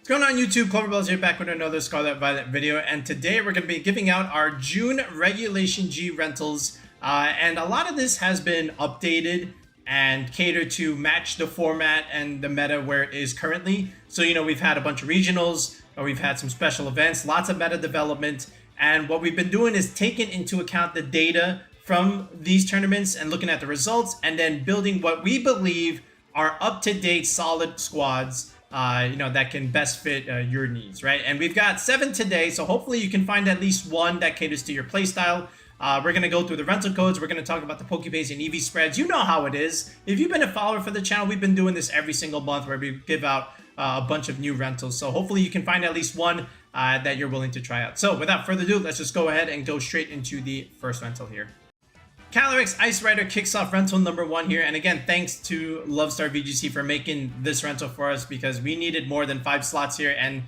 What's going on YouTube? Cloverbells here back with another Scarlet Violet video, and today we're going to be giving out our June regulationG rentals, and a lot of this has been updated and catered to match the format and the meta where it is currently. So we've had a bunch of regionals, or we've had some special events, lots of meta development, and what we've been doing is taking into account the data from these tournaments and looking at the results and then building what we believe are up-to-date solid squads that can best fit your needs, right? And we've got 7 today, so hopefully you can find at least one that caters to your playstyle. We're going to go through the rental codes. We're going to talk about the Pokepaste and EV spreads. You know how it is. If you've been a follower for the channel, we've been doing this every single month where we give out a bunch of new rentals. So hopefully you can find at least one that you're willing to try out. So without further ado, let's just go ahead and go straight into the first rental here. Calyrex Ice Rider kicks off rental number 1 here, and again, thanks to Lovestar VGC for making this rental for us because we needed more than 5 slots here, and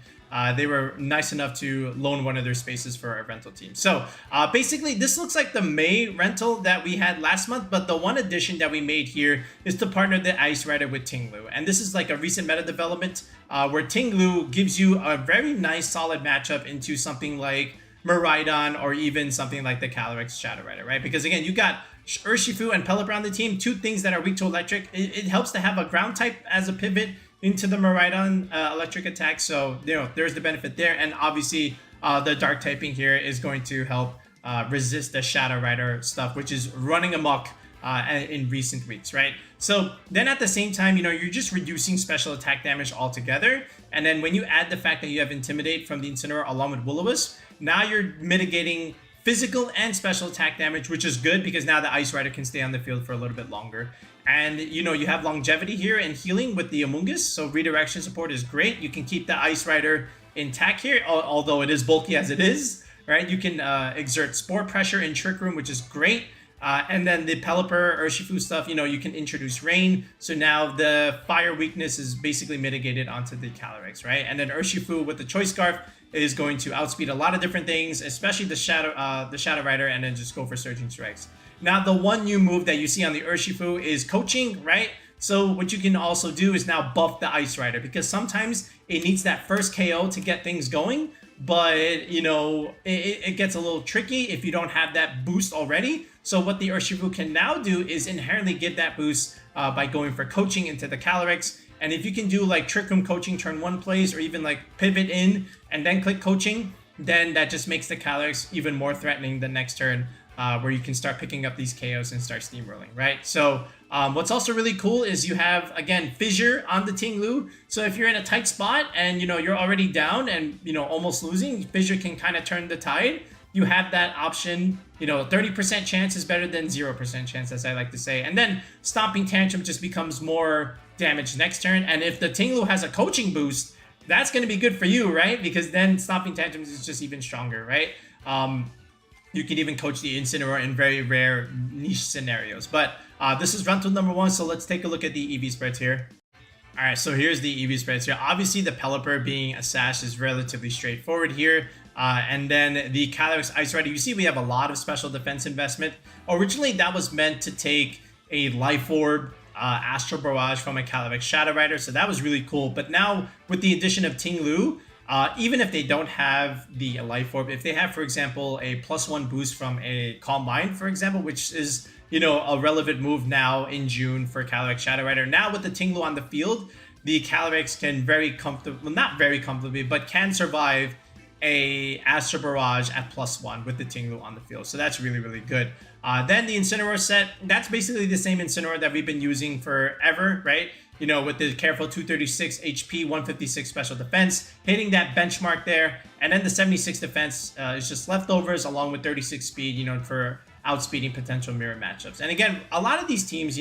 they were nice enough to loan one of their spaces for our rental team. So basically, this looks like the May rental that we had last month, but the one addition that we made here is to partner the Ice Rider with Tinglu, and this is like a recent meta development where Tinglu gives you a very nice solid matchup into something like Miraidon, or even something like the Calyrex Shadow Rider, right? Because again, you got Urshifu and Pelipper on the team, 2 things that are weak to electric. It helps to have a ground type as a pivot into the Miraidon electric attack, so there's the benefit there. And obviously the dark typing here is going to help resist the Shadow Rider stuff, which is running amok in recent weeks, right? So then at the same time, you're just reducing special attack damage altogether. And then when you add the fact that you have Intimidate from the Incineroar along with Will-O-Wisp, now you're mitigating physical and special attack damage, which is good because now the Ice Rider can stay on the field for a little bit longer. And you have longevity here and healing with the Amoonguss, so redirection support is great. You can keep the Ice Rider intact here, although it is bulky as it is, right? You can exert Spore Pressure in Trick Room, which is great. And then the Pelipper, Urshifu stuff, you can introduce Rain. So now the fire weakness is basically mitigated onto the Calyrex, right? And then Urshifu with the Choice Scarf is going to outspeed a lot of different things, especially the Shadow Rider, and then just go for Surging Strikes. Now, the one new move that you see on the Urshifu is Coaching, right? So what you can also do is now buff the Ice Rider, because sometimes it needs that first KO to get things going, but it gets a little tricky if you don't have that boost already. So what the Urshifu can now do is inherently get that boost by going for Coaching into the Calyrex. And if you can do like Trick Room Coaching turn 1 plays, or even like pivot in and then click Coaching, then that just makes the Calyrex even more threatening the next turn, where you can start picking up these KOs and start steamrolling, right? So what's also really cool is you have, again, Fissure on the Tinglu. So if you're in a tight spot and you're already down and almost losing, Fissure can kind of turn the tide. You have that option. 30% chance is better than 0% chance, as I like to say. And then Stomping Tantrum just becomes more damage next turn. And if the Tinglu has a Coaching boost, that's going to be good for you, right? Because then Stomping Tantrums is just even stronger, right? You can even coach the Incineroar in very rare niche scenarios. But this is rental number 1, so let's take a look at the EV spreads here. All right, so here's the EV spreads here. Obviously, the Pelipper being a Sash is relatively straightforward here. And then the Calyrex Ice Rider, you see we have a lot of special defense investment. Originally, that was meant to take a Life Orb, Astral Barrage from a Calyrex Shadow Rider, so that was really cool. But now, with the addition of Tinglu, even if they don't have the Life Orb, if they have, for example, a +1 boost from a Calm Mind, for example, which is a relevant move now in June for Calyrex Shadow Rider. Now with the Tinglu on the field, the Calyrex can very comfortably, well, not very comfortably, but can survive a Astral Barrage at +1 with the Tinglu on the field. So that's really, really good. Then the Incineroar set, that's basically the same Incineroar that we've been using forever, right? With the careful 236 HP, 156 special defense, hitting that benchmark there. And then the 76 defense is just leftovers along with 36 speed, for outspeeding potential mirror matchups. And again, a lot of these teams,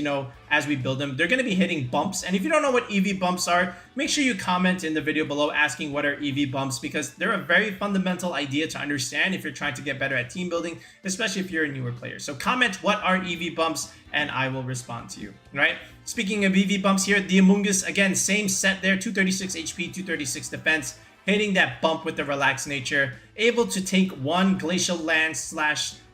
as we build them, they're going to be hitting bumps. And if you don't know what EV bumps are, make sure you comment in the video below asking what are EV bumps, because they're a very fundamental idea to understand if you're trying to get better at team building, especially if you're a newer player. So comment what are EV bumps and I will respond to you, right? Speaking of EV bumps here, the Amoonguss, again, same set there, 236 HP, 236 defense, hitting that bump with the relaxed nature, able to take 1 Glacial Lance /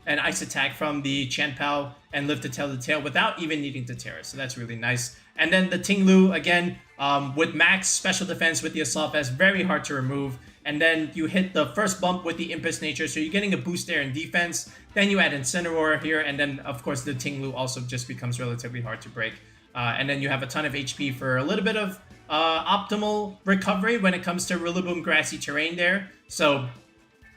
an Ice attack from the Chien-Pao and live to tell the tale without even needing to Terra. So that's really nice. And then the Tinglu, again, with max special defense with the Assault Vest, very hard to remove. And then you hit the first bump with the Impus Nature, so you're getting a boost there in defense. Then you add Incineroar here, and then of course the Tinglu also just becomes relatively hard to break. And then you have a ton of HP for a little bit of optimal recovery when it comes to Rillaboom grassy terrain there. So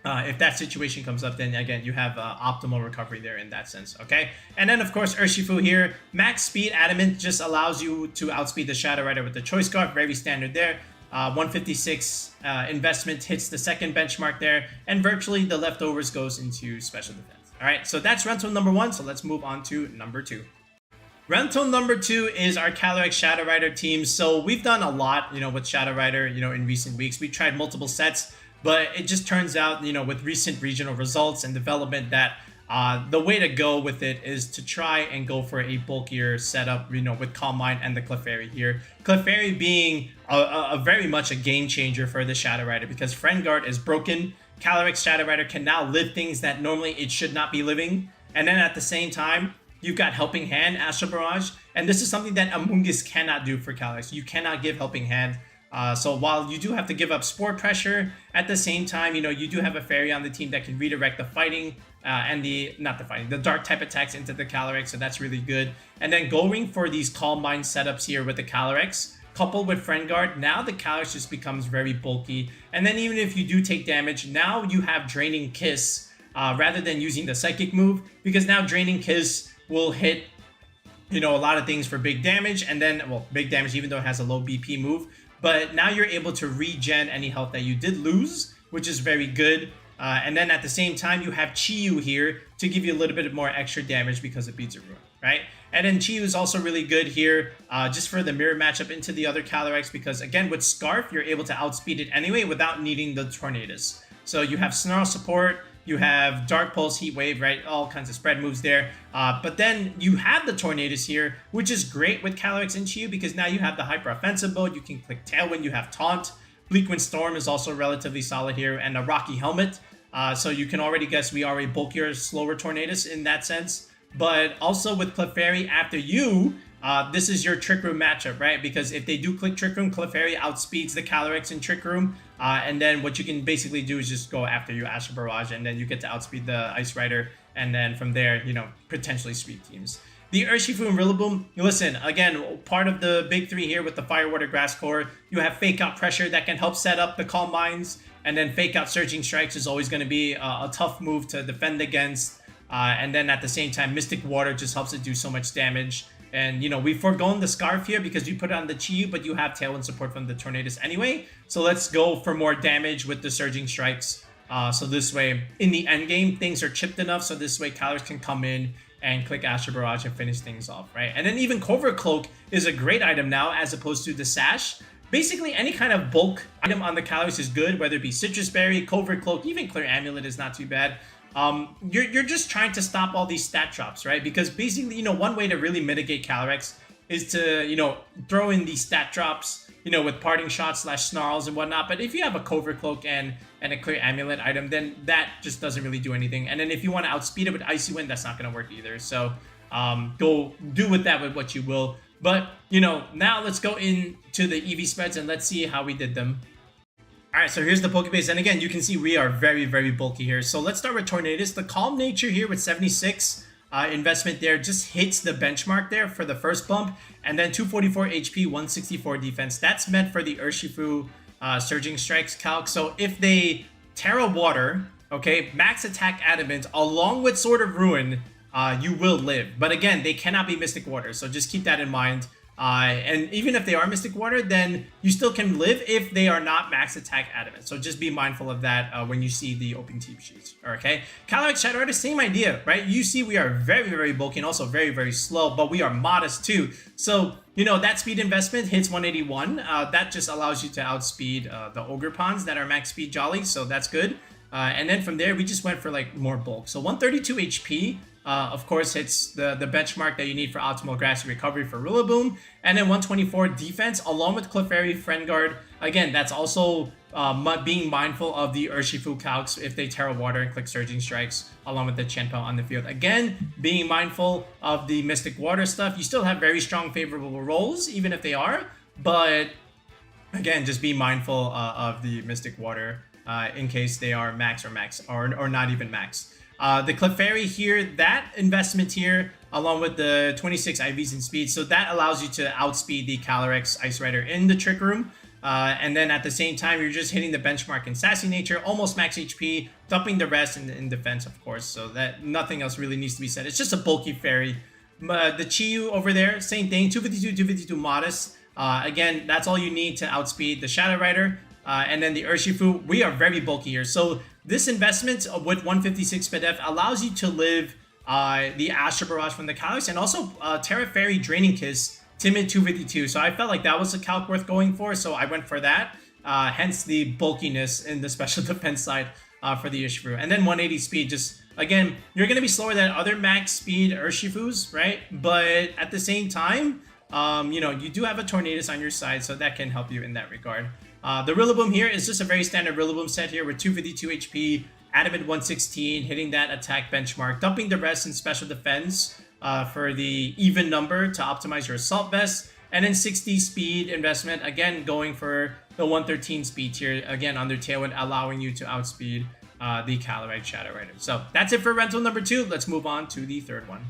if that situation comes up, then again, you have optimal recovery there in that sense, okay? And then, of course, Urshifu here. Max speed Adamant just allows you to outspeed the Shadow Rider with the Choice Scarf. Very standard there. 156 investment hits the second benchmark there. And virtually the leftovers goes into special defense. All right, so that's rental number 1. So let's move on to number 2. Rental number 2 is our Calyrex Shadow Rider team. So we've done a lot, with Shadow Rider, in recent weeks. We tried multiple sets. But it just turns out, with recent regional results and development that the way to go with it is to try and go for a bulkier setup, with Calm Mind and the Clefairy here. Clefairy being a very much a game changer for the Shadow Rider because Friend Guard is broken. Calyrex Shadow Rider can now live things that normally it should not be living. And then at the same time, you've got Helping Hand, Astral Barrage. And this is something that Amoonguss cannot do for Calyrex. You cannot give Helping Hand. So while you do have to give up Spore Pressure, at the same time, you do have a Fairy on the team that can redirect the fighting and the dark type attacks into the Calyrex, so that's really good. And then going for these Calm Mind setups here with the Calyrex, coupled with Friend Guard, now the Calyrex just becomes very bulky. And then even if you do take damage, now you have Draining Kiss rather than using the Psychic move, because now Draining Kiss will hit, a lot of things for big damage, and then, big damage even though it has a low BP move. But now you're able to regen any health that you did lose, which is very good. And then at the same time, you have Chi-Yu here to give you a little bit more extra damage because of Beads of Ruin, right? And then Chi-Yu is also really good here just for the mirror matchup into the other Calyrex because, again, with Scarf, you're able to outspeed it anyway without needing the Tornadus. So you have Snarl support, you have Dark Pulse, Heat Wave, right? All kinds of spread moves there. But then you have the Tornadus here, which is great with Calyrex and Chi-Yu because now you have the Hyper Offensive mode. You can click Tailwind, you have Taunt. Bleakwind Storm is also relatively solid here, and a Rocky Helmet. So you can already guess we are a bulkier, slower Tornadus in that sense. But also with Clefairy after you, this is your Trick Room matchup, right? Because if they do click Trick Room, Clefairy outspeeds the Calyrex in Trick Room. And then what you can basically do is just go after you Astral Barrage, and then you get to outspeed the Ice Rider. And then from there, potentially sweep teams. The Urshifu and Rillaboom, listen, again, part of the big three here with the Fire, Water, Grass core, you have Fake Out Pressure that can help set up the Calm Minds. And then Fake Out Surging Strikes is always going to be a tough move to defend against. And then at the same time, Mystic Water just helps it do so much damage. And, we've foregone the Scarf here because we put it on the Chi-Yu, but you have Tailwind support from the Tornadus anyway. So let's go for more damage with the Surging Strikes. So this way, in the end game, things are chipped enough. So this way, Calyrex can come in and click Astral Barrage and finish things off, right? And then even Covert Cloak is a great item now as opposed to the Sash. Basically, any kind of bulk item on the Calyrex is good, whether it be Citrus Berry, Covert Cloak, even Clear Amulet is not too bad. You're just trying to stop all these stat drops, right? Because basically, one way to really mitigate Calyrex is to, throw in these stat drops, with Parting Shots / Snarls and whatnot. But if you have a Covert Cloak and a Clear Amulet item, then that just doesn't really do anything. And then if you want to outspeed it with Icy Wind, that's not going to work either. So go do with that with what you will. But, now let's go into the EV spreads and let's see how we did them. All right, so here's the Pokepaste. And again, you can see we are very, very bulky here. So let's start with Tornadus. The Calm Nature here with 76 investment there just hits the benchmark there for the first bump. And then 244 HP, 164 defense. That's meant for the Urshifu Surging Strikes calc. So if they Terra Water, okay, max attack Adamant, along with Sword of Ruin, you will live. But again, they cannot be Mystic Water, so just keep that in mind. And even if they are Mystic Water, then you still can live if they are not max attack Adamant. So just be mindful of that when you see the open team sheets. Okay, Calyrex Shadow Rider, same idea, right? You see we are very, very bulky and also very, very slow, but we are modest too. So, that speed investment hits 181. That just allows you to outspeed the Ogre Pawns that are max speed jolly, so that's good. And then from there, we just went for more bulk. So 132 HP. Of course, hits the benchmark that you need for optimal grassy recovery for Rillaboom. And then 124 defense, along with Clefairy, Friend Guard. Again, that's also being mindful of the Urshifu calcs if they Terra Water and click Surging Strikes, along with the Chenpao on the field. Again, being mindful of the Mystic Water stuff. You still have very strong favorable rolls, even if they are. But again, just be mindful of the Mystic Water in case they are max or not even max. The Clefairy here, that investment here, along with the 26 IVs in speed, so that allows you to outspeed the Calyrex Ice Rider in the Trick Room. And then at the same time, you're just hitting the benchmark in Sassy Nature, almost max HP, dumping the rest in defense, of course. So that nothing else really needs to be said. It's just a bulky fairy. The Chi-Yu over there, same thing, 252, 252 modest. Again, that's all you need to outspeed the Shadow Rider. And then the Urshifu, we are very bulky here. So this investment with 156 SpDef allows you to live the Astral Barrage from the Calyrex and also Terra Fairy Draining Kiss, Timid 252. So I felt like that was a calc worth going for, so I went for that. Hence the bulkiness in the special defense side for the Urshifu. And then 180 speed, just again, you're going to be slower than other max speed Urshifus, right? But at the same time, you know, you do have a Tornadus on your side, so that can help you in that regard. The Rillaboom here is just a very standard Rillaboom set here with 252 HP, Adamant 116, hitting that attack benchmark, dumping the rest in special defense for the even number to optimize your Assault Vest, and then 60 speed investment, again going for the 113 speed here, again under Tailwind, allowing you to outspeed the Calyrex Shadow Rider. So that's it for rental number 2. Let's move on to the third one.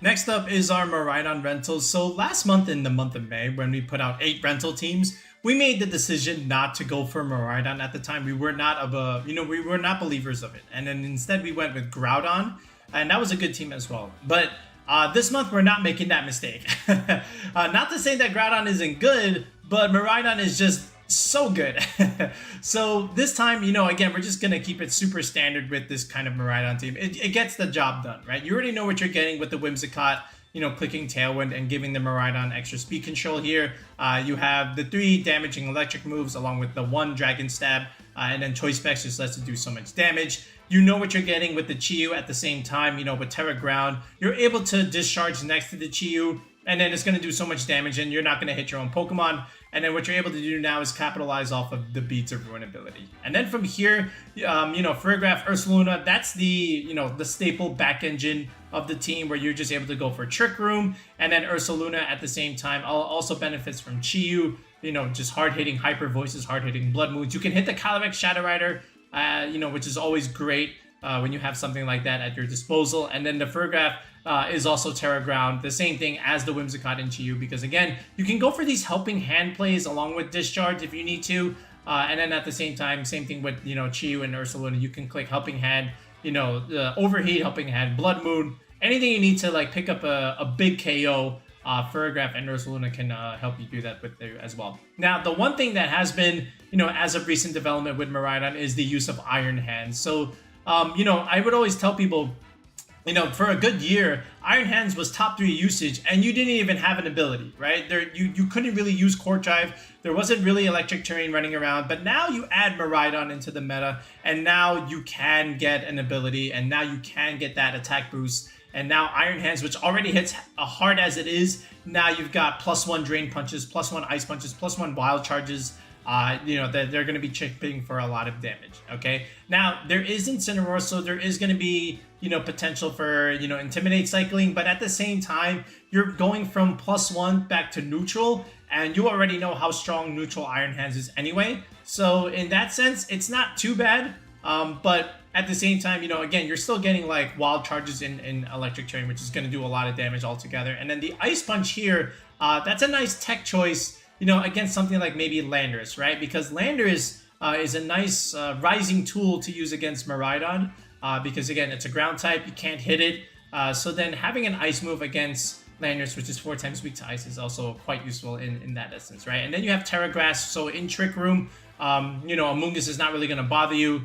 Next up is our Miraidon Rentals. So last month, in the month of May, when we put out 8 rental teams, we made the decision not to go for Miraidon at the time. We were not we were not believers of it. And then instead we went with Groudon, and that was a good team as well. But this month we're not making that mistake. Not to say that Groudon isn't good, but Miraidon is just so good. So this time, you know, again, we're just gonna keep it super standard with this kind of Miraidon team. It gets the job done, right? You already know what you're getting with the Whimsicott, you know, clicking Tailwind and giving the Miraidon extra speed control here. You have the 3 damaging electric moves along with the 1 Dragon Stab, and then Choice Specs just lets it do so much damage. You know what you're getting with the Chi-Yu at the same time, you know, with Terra Ground. You're able to discharge next to the Chi-Yu, and then it's going to do so much damage, and you're not going to hit your own Pokemon. And then what you're able to do now is capitalize off of the Beads of Ruin ability. And then from here, you know, Ferrograph, Ursaluna, that's the, you know, the staple back engine of the team where you're just able to go for Trick Room. And then Ursaluna at the same time also benefits from Chi-Yu, you know, just hard-hitting Hyper Voices, hard-hitting Blood Moons. You can hit the Calyrex Shadow Rider, you know, which is always great when you have something like that at your disposal. And then the Ferrograph is also Terra Ground, the same thing as the Whimsicott and Chi-Yu, because again, you can go for these helping hand plays along with Discharge if you need to. And then at the same time, same thing with, you know, Chi-Yu and Ursaluna, you can click Helping Hand, you know, Overheat, Helping Hand, Blood Moon, anything you need to like pick up a big KO. Ferrograph and Ursaluna can help you do that with you as well. Now, the one thing that has been, you know, as of recent development with Miraidon is the use of Iron Hands. So, you know, I would always tell people, you know, for a good year, Iron Hands was top 3 usage, and you didn't even have an ability, right? You couldn't really use Court Drive. There wasn't really Electric Terrain running around, but now you add Miraidon into the meta, and now you can get an ability, and now you can get that attack boost. And now Iron Hands, which already hits hard as it is, now you've got +1 Drain Punches, +1 Ice Punches, +1 Wild Charges. You know, that they're going to be chipping for a lot of damage, okay? Now, there is Incineroar, so there is going to be, you know, potential for, you know, Intimidate cycling, but at the same time, you're going from +1 back to neutral, and you already know how strong neutral Iron Hands is anyway. So in that sense, it's not too bad, but at the same time, you know, again, you're still getting like Wild Charges in Electric Terrain, which is going to do a lot of damage altogether. And then the Ice Punch here, that's a nice tech choice, you know, against something like maybe Landorus, right? Because Landorus is a nice rising tool to use against Miraidon, because again, it's a ground type, you can't hit it. So then having an ice move against Landorus, which is 4 times weak to ice, is also quite useful in that essence, right? And then you have Terra Grass, so in Trick Room, you know, Amoonguss is not really going to bother you.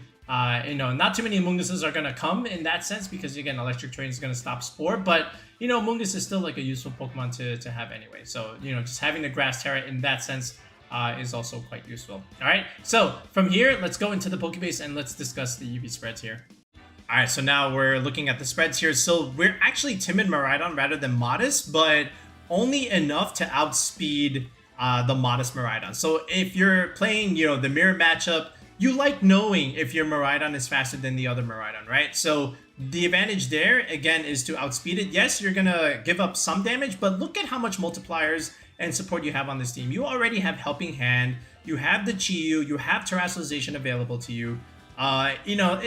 You know, not too many Amoongusses are going to come in that sense, because again, Electric Terrain is going to stop Spore, but you know, Amoonguss is still like a useful Pokemon to have anyway. So, you know, just having the Grass Terra in that sense is also quite useful. All right, so from here, let's go into the Pokepaste and let's discuss the UV spreads here. All right, so now we're looking at the spreads here. So we're actually Timid Miraidon rather than Modest, but only enough to outspeed the Modest Miraidon. So if you're playing, you know, the mirror matchup, you like knowing if your Miraidon is faster than the other Miraidon, right? So the advantage there, again, is to outspeed it. Yes, you're going to give up some damage, but look at how much multipliers and support you have on this team. You already have Helping Hand, you have the Chi-Yu, you have Terrestrialization available to you. You know,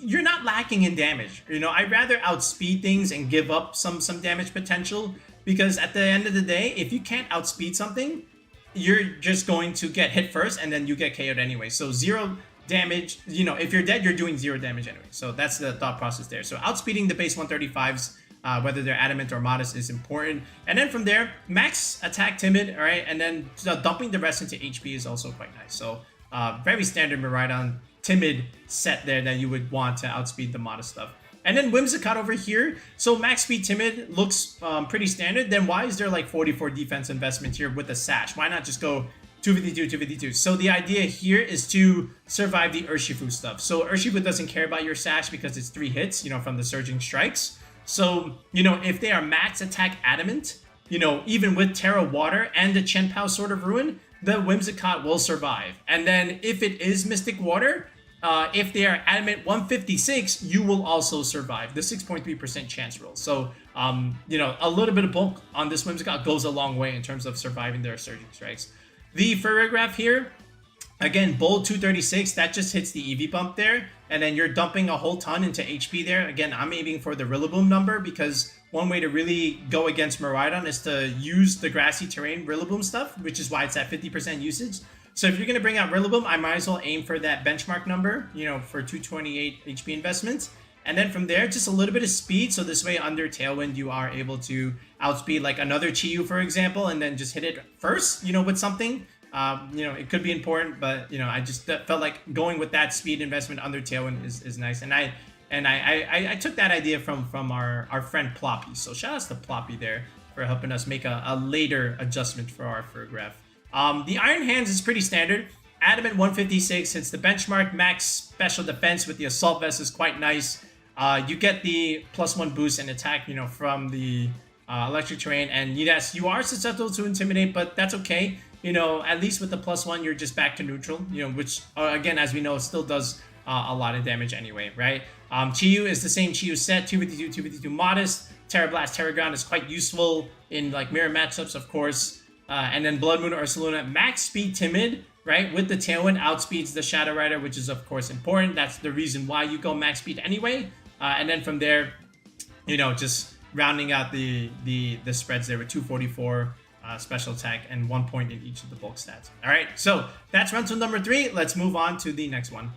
you're not lacking in damage. You know, I'd rather outspeed things and give up some damage potential, because at the end of the day, if you can't outspeed something, you're just going to get hit first and then you get KO'd anyway. So 0 damage, you know, if you're dead, you're doing 0 damage anyway. So that's the thought process there. So outspeeding the base 135s, whether they're adamant or modest, is important. And then from there, max attack timid, all right, and then dumping the rest into HP is also quite nice. So very standard Miraidon timid set there that you would want to outspeed the modest stuff. And then Whimsicott over here. So max speed timid looks pretty standard. Then why is there like 44 defense investment here with a sash? Why not just go 252, 252? So the idea here is to survive the Urshifu stuff. So Urshifu doesn't care about your sash because it's 3 hits, you know, from the surging strikes. So, you know, if they are max attack adamant, you know, even with Terra Water and the Chien-Pao Sword of Ruin, the Whimsicott will survive. And then if it is Mystic Water, if they are adamant 156, you will also survive. The 6.3% chance roll. So, you know, a little bit of bulk on this Whimsicott goes a long way in terms of surviving their surging strikes. The Ferrograph here, again, bold 236, that just hits the EV bump there. And then you're dumping a whole ton into HP there. Again, I'm aiming for the Rillaboom number, because one way to really go against Miraidon is to use the grassy terrain Rillaboom stuff, which is why it's at 50% usage. So if you're going to bring out Rillaboom, I might as well aim for that benchmark number, you know, for 228 HP investments. And then from there, just a little bit of speed. So this way, under Tailwind, you are able to outspeed like another Chi-Yu, for example, and then just hit it first, you know, with something. You know, it could be important, but, you know, I just felt like going with that speed investment under Tailwind is nice. And I took that idea from our friend Ploppy. So shout outs to Ploppy there for helping us make a later adjustment for our Ferrograph. The Iron Hands is pretty standard. Adamant 156 hits the benchmark. Max special defense with the Assault Vest is quite nice. You get the +1 boost and attack, you know, from the electric terrain. And yes, you are susceptible to Intimidate, but that's okay. You know, at least with the +1, you're just back to neutral, you know, which, again, as we know, still does a lot of damage anyway, right? Chi-Yu is the same Chi-Yu set, 252, 252 modest. Terra Blast, Terra Ground is quite useful in, like, mirror matchups, of course. And then Blood Moon or Ursaluna, max speed timid, right? With the Tailwind, outspeeds the Shadow Rider, which is, of course, important. That's the reason why you go max speed anyway. And then from there, you know, just rounding out the spreads there with 244 special attack and 1 point in each of the bulk stats. All right, so that's rental number 3. Let's move on to the next one.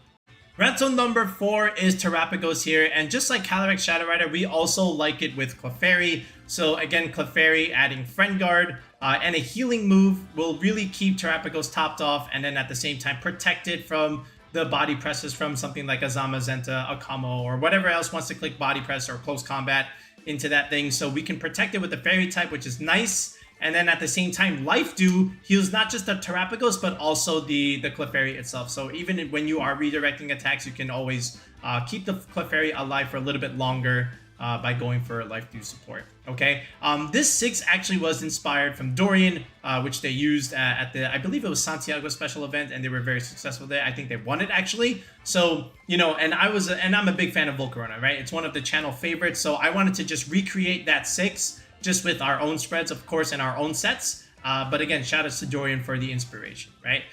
Rental number 4 is Terapagos here, and just like Calyrex Shadow Rider, we also like it with Clefairy. So again, Clefairy adding Friend Guard and a healing move will really keep Terapagos topped off, and then at the same time protect it from the body presses from something like a Zamazenta, a Kamo, or whatever else wants to click body press or close combat into that thing. So we can protect it with the Fairy type, which is nice. And then at the same time, Life Dew heals not just the Terapagos, but also the Clefairy itself. So even when you are redirecting attacks, you can always keep the Clefairy alive for a little bit longer by going for Life Dew support. Okay, this 6 actually was inspired from Dorian, which they used at the, I believe it was Santiago special event, and they were very successful there. I think they won it actually. So, you know, and I'm a big fan of Volcarona, right? It's one of the channel favorites. So I wanted to just recreate that 6 just with our own spreads, of course, and our own sets. But again, shout outs to Dorian for the inspiration, right?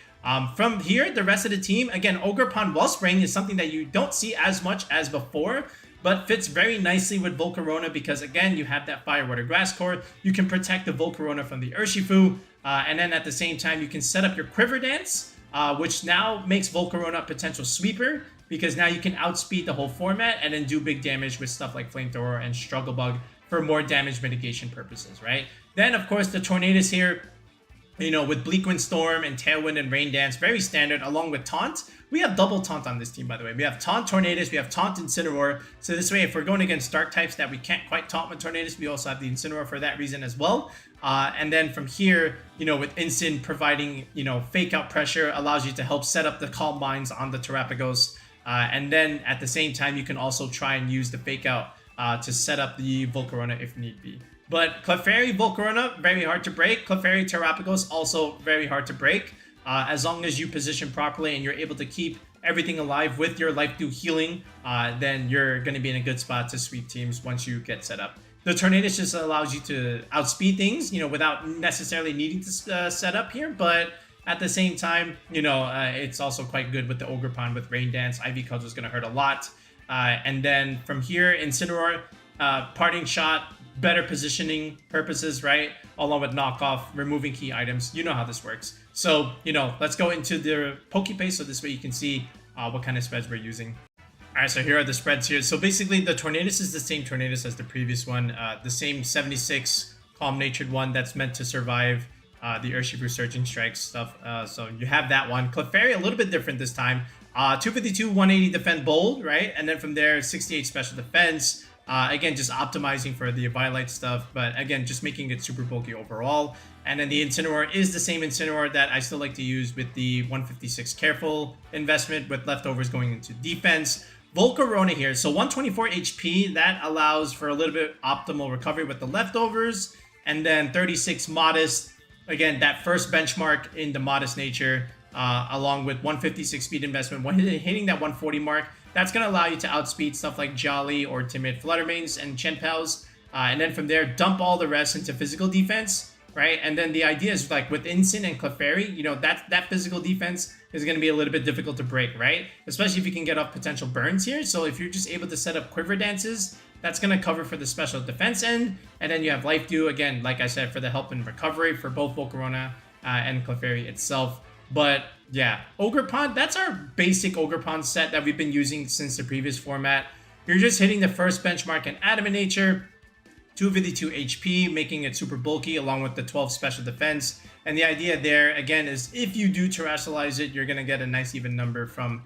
From here, the rest of the team, again, Ogerpon Wellspring is something that you don't see as much as before, but fits very nicely with Volcarona because, again, you have that Fire, Water, Grass core. You can protect the Volcarona from the Urshifu, and then at the same time, you can set up your Quiver Dance, which now makes Volcarona a potential sweeper, because now you can outspeed the whole format and then do big damage with stuff like Flamethrower and Struggle Bug for more damage mitigation purposes, right? Then, of course, the Tornadus here, you know, with Bleakwind Storm and Tailwind and Rain Dance, very standard, along with Taunt. We have double Taunt on this team, by the way. We have Taunt Tornadus, we have Taunt Incineroar. So this way, if we're going against Dark types that we can't quite Taunt with Tornadus, we also have the Incineroar for that reason as well. And then from here, you know, with Incin providing, you know, Fake Out pressure allows you to help set up the Calm Minds on the Terapagos. And then at the same time, you can also try and use the Fake Out to set up the Volcarona if need be. But Clefairy, Volcarona, very hard to break. Clefairy, Terapagos, also very hard to break. As long as you position properly and you're able to keep everything alive with your Life Dew healing, then you're going to be in a good spot to sweep teams once you get set up. the Tornadus just allows you to outspeed things, you know, without necessarily needing to set up here. But at the same time, you know, it's also quite good with the Ogerpon with Rain Dance. Ivy Cudgel is going to hurt a lot. And then from here, Incineroar, Parting Shot, better positioning purposes, right? Along with knockoff, removing key items. You know how this works. So, you know, let's go into the Pokepaste so this way you can see what kind of spreads we're using. Alright, so here are the spreads here. So basically, the Tornadus is the same Tornadus as the previous one. The same 76 calm-natured one that's meant to survive the Urshifu Surging Strike stuff. So you have that one. Clefairy, a little bit different this time. 252, 180 defend bold, right? And then from there, 68 special defense. Again, just optimizing for the Violet stuff, but again, just making it super bulky overall. And then the Incineroar is the same Incineroar that I still like to use with the 156 careful investment with leftovers going into defense. Volcarona here, so 124 HP, that allows for a little bit optimal recovery with the leftovers. And then 36 modest, again, that first benchmark in the modest nature, along with 156 speed investment. When hitting that 140 mark, that's going to allow you to outspeed stuff like Jolly or timid Fluttermanes and Chenpaus. And then from there, dump all the rest into physical defense, right? And then the idea is like with Incin and Clefairy, you know, that physical defense is going to be a little bit difficult to break, right? Especially if you can get off potential burns here. So if you're just able to set up Quiver Dances, that's going to cover for the special defense end. And then you have Life Dew, again, like I said, for the help and recovery for both Volcarona and Clefairy itself. But yeah, Ogerpon, that's our basic Ogerpon set that we've been using since the previous format. You're just hitting the first benchmark in Adamant Nature, 252 HP, making it super bulky along with the 12 special defense. And the idea there, again, is if you do terrestrialize it, you're going to get a nice even number from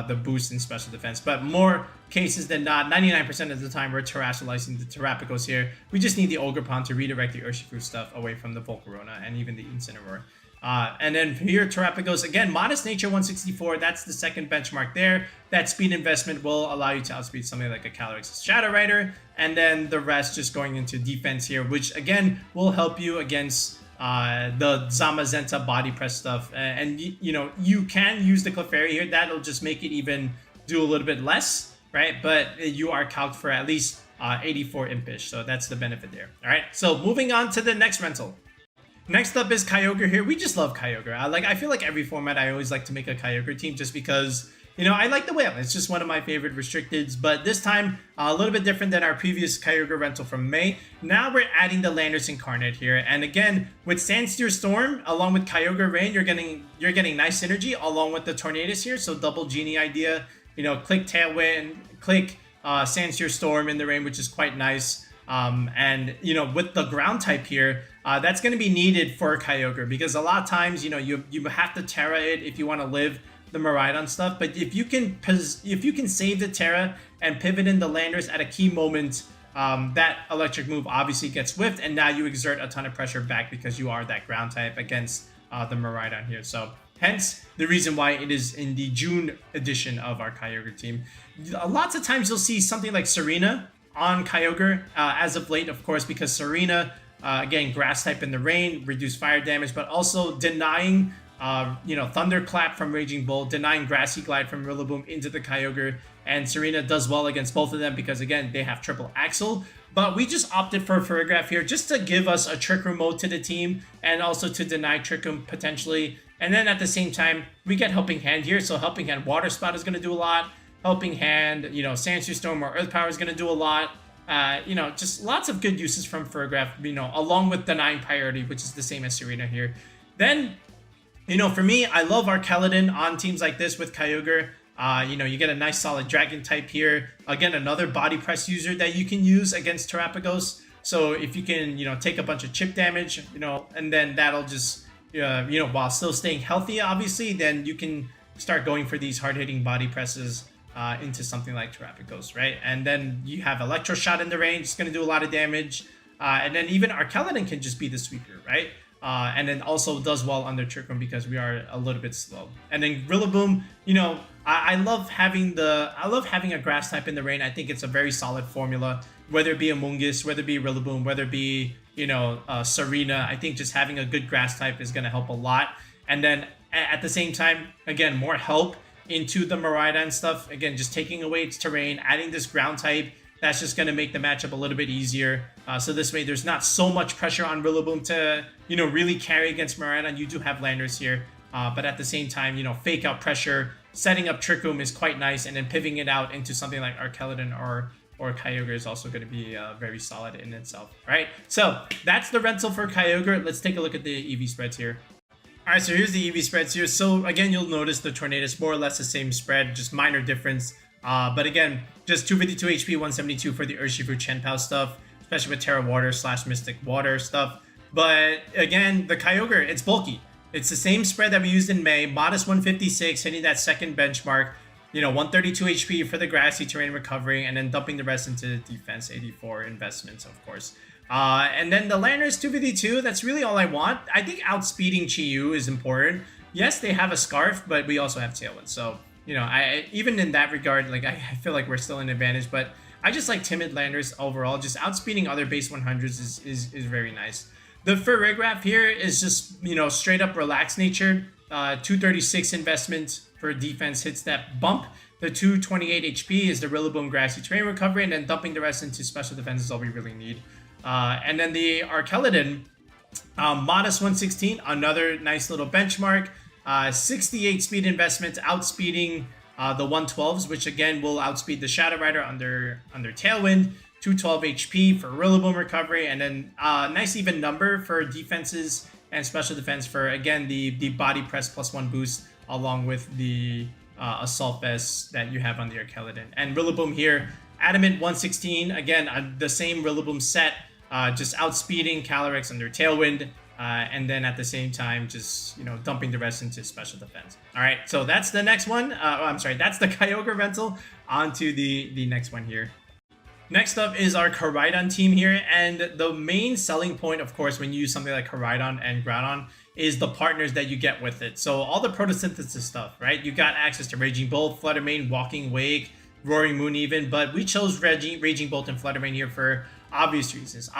the boost in special defense. But more cases than not, 99% of the time, we're terrestrializing the Terapagos here. We just need the Ogerpon to redirect the Urshifu stuff away from the Volcarona and even the Incineroar. And then here, Terapagos, again, Modest Nature 164, that's the second benchmark there. That speed investment will allow you to outspeed something like a Calyrex Shadow Rider, and then the rest just going into defense here, which again will help you against the Zamazenta body press stuff. And you know, you can use the Clefairy here, that'll just make it even do a little bit less, right? But you are calced for at least 84 Impish, so that's the benefit there. All right, so moving on to the next rental. Next up is Kyogre here. We just love Kyogre. I feel like every format I always like to make a Kyogre team just because, you know, I like the whale. It's just one of my favorite restricteds. But this time, a little bit different than our previous Kyogre rental from May. Now we're adding the Landorus Incarnate here. And again, with Sandsteer Storm, along with Kyogre Rain, you're getting nice synergy along with the Tornadus here. So double Genie idea. You know, click Tailwind, click Sandsteer Storm in the rain, which is quite nice. And, you know, with the ground type here, that's going to be needed for Kyogre because a lot of times, you know, you have to Terra it if you want to live the Miraidon stuff. But if you can save the Terra and pivot in the Landers at a key moment, that electric move obviously gets whiffed, and now you exert a ton of pressure back because you are that ground type against the Miraidon here. So hence the reason why it is in the June edition of our Kyogre team. Lots of times you'll see something like Serena on Kyogre as of late, of course, because Serena, again, grass type in the rain, reduce fire damage, but also denying, you know, Thunderclap from Raging Bull, denying Grassy Glide from Rillaboom into the Kyogre, and Serena does well against both of them because, again, they have triple Axle. But we just opted for Ferrograph here just to give us a Trick Room mode to the team and also to deny Trick Room potentially. And then at the same time, we get Helping Hand here, so Helping Hand Water Spout is going to do a lot. Helping Hand, you know, Sandsteer Storm or Earth Power is going to do a lot. You know, just lots of good uses from Ferrograph, you know, along with Denying Priority, which is the same as Serena here. Then, you know, for me, I love Arcaladon on teams like this with Kyogre. You know, you get a nice solid Dragon type here. Again, another body press user that you can use against Terapagos. So if you can, you know, take a bunch of chip damage, you know, and then that'll just, you know, while still staying healthy, obviously, then you can start going for these hard-hitting body presses into something like Terapagos, right? And then you have Electro Shot in the range, it's going to do a lot of damage. And then even Arcaladon can just be the sweeper, right? And then also does well under Trick Room because we are a little bit slow. And then Rillaboom, you know, I love having a grass type in the rain. I think it's a very solid formula, whether it be Amoonguss, whether it be Rillaboom, whether it be, you know, Serena. I think just having a good grass type is going to help a lot. And then at the same time, again, more help into the Miraidon stuff. Again, just taking away its terrain, adding this ground type That's just going to make the matchup a little bit easier. So this way, there's not so much pressure on Rillaboom to, really carry against Miraidon. You do have landers here. But at the same time, fake out pressure, setting up Trick Room is quite nice. And then pivoting it out into something like Arkeladon or Kyogre is also going to be very solid in itself, right? So that's the rental for Kyogre. Let's take a look at the EV spreads here. All right, so here's the EV spreads here. So again, you'll notice the Tornadus, more or less the same spread, just minor difference. But again, just 252 HP, 172 for the Urshifu Chenpao stuff, especially with Terra Water / Mystic Water stuff. But again, the Kyogre, it's bulky. It's the same spread that we used in May, modest 156, hitting that second benchmark. 132 HP for the grassy terrain recovery, and then dumping the rest into defense, 84 investments, of course. And then the Landers 252, that's really all I want. I think outspeeding Chi-Yu is important. Yes, they have a Scarf, but we also have Tailwind. So, I even in that regard, like I feel like we're still in advantage, but I just like timid Landers overall. Just outspeeding other base 100s is very nice. The Farigiraf here is just, straight up relaxed nature. 236 investment for defense hits that bump. The 228 HP is the Rillaboom Grassy Terrain Recovery, and then dumping the rest into special defense is all we really need. And then the Arkeladon, modest 116, another nice little benchmark. 68 speed investment, outspeeding the 112s, which again will outspeed the Shadow Rider under Tailwind. 212 HP for Rillaboom recovery, and then nice even number for defenses and special defense for, again, the body press +1 boost, along with the assault vest that you have on the Arkeladon. And Rillaboom here, adamant 116, again, the same Rillaboom set, just outspeeding Calyrex under Tailwind, and then at the same time, just, dumping the rest into special defense. All right, so that's the next one. That's the Kyogre Rental. On to the next one here. Next up is our Koraidon team here, and the main selling point, of course, when you use something like Koraidon and Groudon is the partners that you get with it. So all the photosynthesis stuff, right? You got access to Raging Bolt, Flutter Mane, Walking Wake, Roaring Moon even, but we chose Raging Bolt and Flutter Mane here for obvious reasons.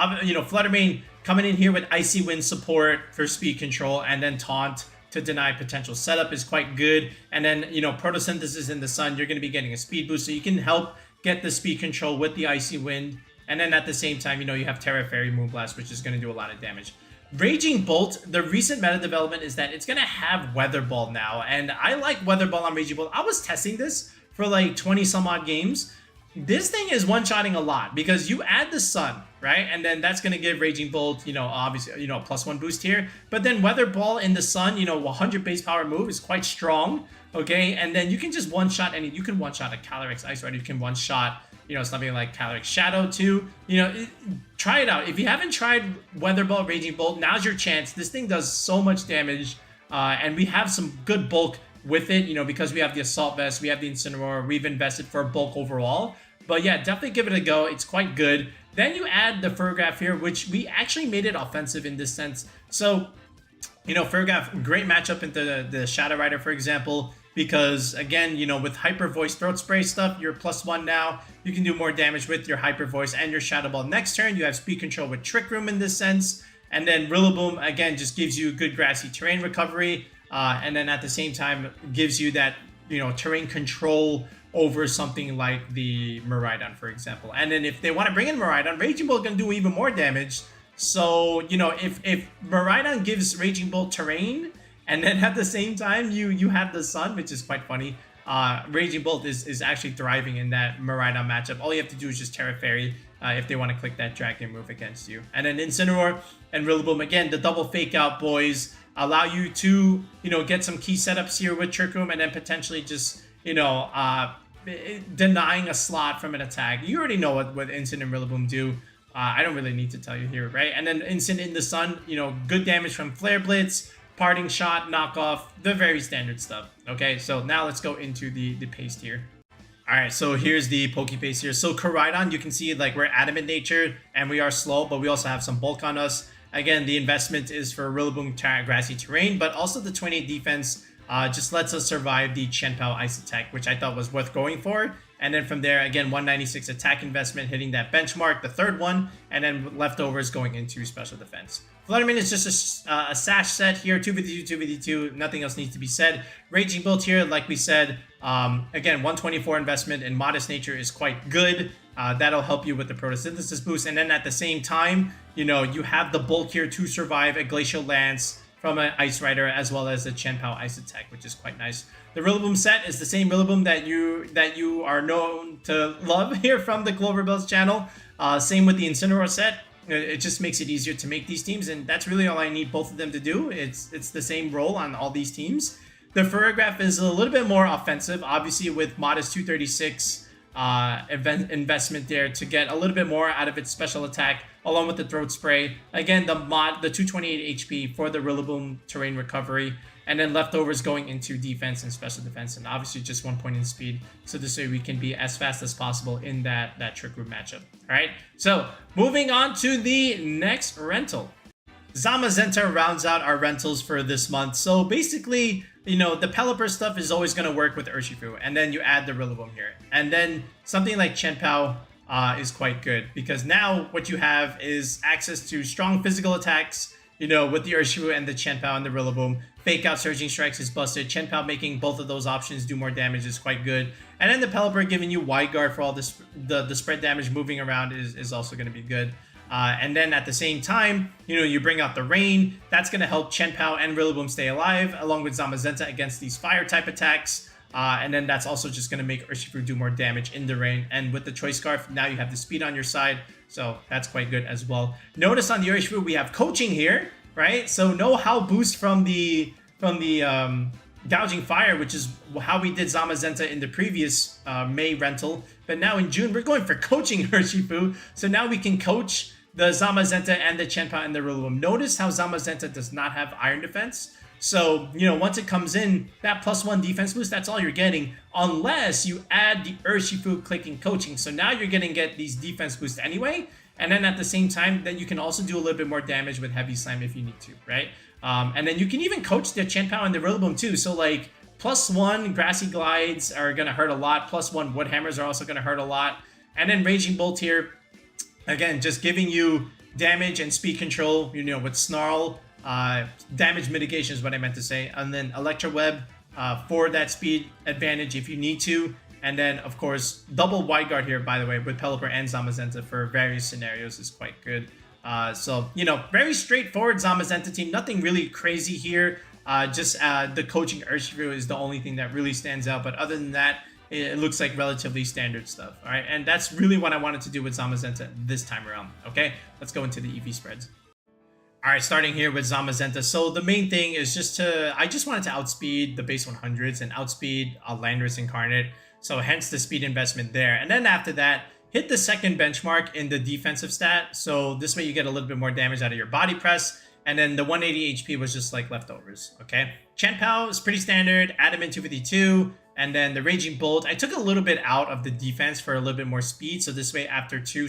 Flutter Mane coming in here with Icy Wind support for speed control, and then Taunt to deny potential setup is quite good. And then, photosynthesis in the sun, you're going to be getting a speed boost, so you can help get the speed control with the Icy Wind. And then at the same time, you have Terra Fairy Moonblast, which is going to do a lot of damage. Raging Bolt, the recent meta development is that it's going to have Weather Ball now. And I like Weather Ball on Raging Bolt. I was testing this for like 20 some odd games. This thing is one-shotting a lot because you add the sun, right? And then that's going to give Raging Bolt, obviously, +1 boost here. But then Weather Ball in the sun, 100 base power move is quite strong. Okay, and then you can just one-shot you can one-shot a Calyrex Ice Rider, you can one-shot, something like Calyrex Shadow too. Try it out. If you haven't tried Weather Ball, Raging Bolt, now's your chance. This thing does so much damage, and we have some good bulk with it, because we have the Assault Vest, we have the Incineroar, we've invested for bulk overall. But yeah, definitely give it a go. It's quite good. Then you add the Farigiraf here, which we actually made it offensive in this sense. So, Farigiraf, great matchup into the Shadow Rider, for example. Because, again, with Hyper Voice Throat Spray stuff, you're +1 now. You can do more damage with your Hyper Voice and your Shadow Ball. Next turn, you have Speed Control with Trick Room in this sense. And then Rillaboom, again, just gives you good grassy terrain recovery. And then at the same time, gives you that, terrain control over something like the Miraidon, for example. And then if they want to bring in Miraidon, Raging Bolt can do even more damage. So, if Miraidon gives Raging Bolt terrain, and then at the same time, you have the sun, which is quite funny. Raging Bolt is actually thriving in that Miraidon matchup. All you have to do is just Terra Fairy if they want to click that Dragon move against you. And then Incineroar and Rillaboom, again, the double fake out boys allow you to, get some key setups here with Trick Room, and then potentially just, denying a slot from an attack. You already know what Incin and Rillaboom do. I don't really need to tell you here, right? And then Incin in the sun, good damage from Flare Blitz, Parting Shot, Knockoff, the very standard stuff. Okay, so now let's go into the paste here. All right, so here's the Pokepaste here. So Koraidon, you can see like we're adamant nature and we are slow, but we also have some bulk on us. Again, the investment is for Rillaboom grassy terrain, but also the 28 defense just lets us survive the Chenpao Ice attack, which I thought was worth going for. And then from there, again, 196 attack investment hitting that benchmark, the third one, and then leftovers going into special defense. Flutterman is just a sash set here, 252, 252, nothing else needs to be said. Raging Bolt here, like we said, again, 124 investment in Modest Nature is quite good. That'll help you with the photosynthesis boost. And then at the same time, you know, you have the bulk here to survive a Glacial Lance from an Ice Rider, as well as the Chien-Pao Ice Attack, which is quite nice. The Rillaboom set is the same Rillaboom that you are known to love here from the Clover Bells channel. Same with the Incineroar set. It just makes it easier to make these teams, and that's really all I need both of them to do. It's the same role on all these teams. The Ferrograph is a little bit more offensive, obviously with modest 236 investment there to get a little bit more out of its special attack, along with the Throat Spray. Again, the 228 HP for the Rillaboom terrain recovery, and then leftovers going into defense and special defense, and obviously just 1 point in speed, so this way we can be as fast as possible in that Trick Room matchup. All right, so moving on to the next rental. Zamazenta rounds out our rentals for this month. So basically, you know, the Pelipper stuff is always going to work with Urshifu, and then you add the Rillaboom here. And then something like Chien-Pao is quite good, because now what you have is access to strong physical attacks, you know, with the Urshifu and the Chien-Pao and the Rillaboom. Fake out Surging Strikes is busted. Chien-Pao making both of those options do more damage is quite good. And then the Pelipper giving you Wide Guard for all this, the spread damage moving around is also going to be good. And then at the same time, you know, you bring out the Rain. That's going to help Chien-Pao and Rillaboom stay alive, along with Zamazenta against these fire type attacks. And then that's also just going to make Urshifu do more damage in the rain. And with the Choice Scarf, now you have the speed on your side. So that's quite good as well. Notice on the Urshifu, we have Coaching here, right? So no How Boost from the Gouging Fire, which is how we did Zamazenta in the previous May rental. But now in June, we're going for Coaching Urshifu. So now we can coach the Zamazenta and the Chien-Pao and the Rillaboom. Notice how Zamazenta does not have Iron Defense. So, you know, once it comes in, that +1 defense boost, that's all you're getting, unless you add the Urshifu clicking Coaching. So now you're going to get these defense boosts anyway. And then at the same time, then you can also do a little bit more damage with Heavy Slime if you need to, right? And then you can even coach the Chien-Pao and the Rillaboom too. So like +1 Grassy Glides are going to hurt a lot. +1 Wood Hammers are also going to hurt a lot. And then Raging Bolt here, again, just giving you damage and speed control, you know, with Snarl. Damage mitigation is what I meant to say. And then Electro Web for that speed advantage if you need to. And then, of course, double Wide Guard here, by the way, with Pelipper and Zamazenta for various scenarios is quite good. So, you know, very straightforward Zamazenta team. Nothing really crazy here. Just the Coaching Urshifu is the only thing that really stands out. But other than that, it looks like relatively standard stuff. All right, and that's really what I wanted to do with Zamazenta this time around. Okay, let's go into the EV spreads. All right, starting here with Zamazenta. So the main thing is I just wanted to outspeed the base 100s and outspeed Landorus Incarnate. So hence the speed investment there. And then after that, hit the second benchmark in the defensive stat. So this way you get a little bit more damage out of your body press. And then the 180 HP was just like leftovers, okay? Chien-Pao is pretty standard, Adamant 252, and then the Raging Bolt. I took a little bit out of the defense for a little bit more speed. So this way after two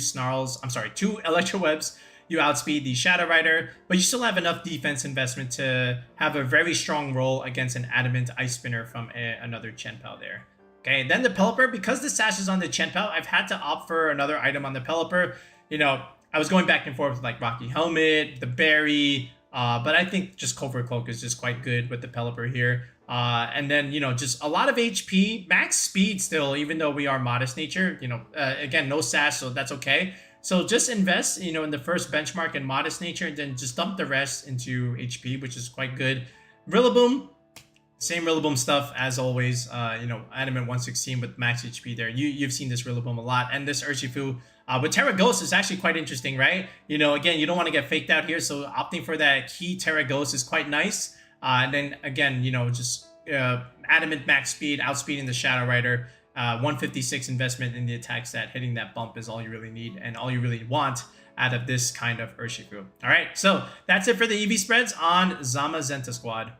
Electro Webs, you outspeed the Shadow Rider, but you still have enough defense investment to have a very strong roll against an Adamant Ice Spinner from another Chien-Pao there. Okay, then the Pelipper, because the sash is on the Chien-Pao, I've had to opt for another item on the Pelipper. You know, I was going back and forth with like Rocky Helmet, the Berry, but I think just Covert Cloak is just quite good with the Pelipper here. And then, you know, just a lot of HP, max speed still, even though we are Modest Nature, you know, again, no sash, so that's okay. So just invest, you know, in the first benchmark in Modest Nature, and then just dump the rest into HP, which is quite good. Rillaboom, same Rillaboom stuff as always. You know, Adamant 116 with max HP there. You've seen this Rillaboom a lot, and this Urshifu with Terapagos is actually quite interesting, right? You know, again, you don't want to get faked out here, so opting for that key Terapagos is quite nice. And then again, you know, just Adamant max speed, outspeeding the Shadow Rider. 156 investment in the attack stat, hitting that bump is all you really need and all you really want out of this kind of Urshifu. All right, so that's it for the EV spreads on Zamazenta Squad.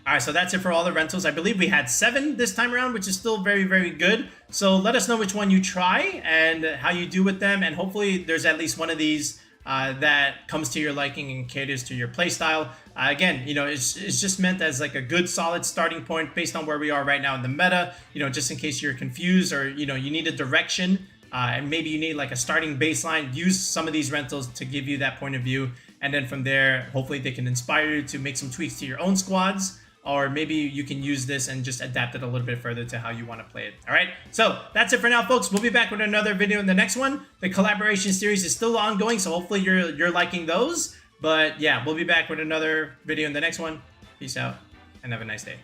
All right, so that's it for all the rentals. I believe we had 7 this time around, which is still very, very good. So let us know which one you try and how you do with them. And hopefully there's at least one of these that comes to your liking and caters to your playstyle. Again, it's just meant as like a good solid starting point based on where we are right now in the meta, just in case you're confused or, you need a direction and maybe you need like a starting baseline. Use some of these rentals to give you that point of view. And then from there, hopefully they can inspire you to make some tweaks to your own squads. Or maybe you can use this and just adapt it a little bit further to how you want to play it. All right, so that's it for now, folks. We'll be back with another video in the next one. The collaboration series is still ongoing, so hopefully you're liking those. But yeah, we'll be back with another video in the next one. Peace out and have a nice day.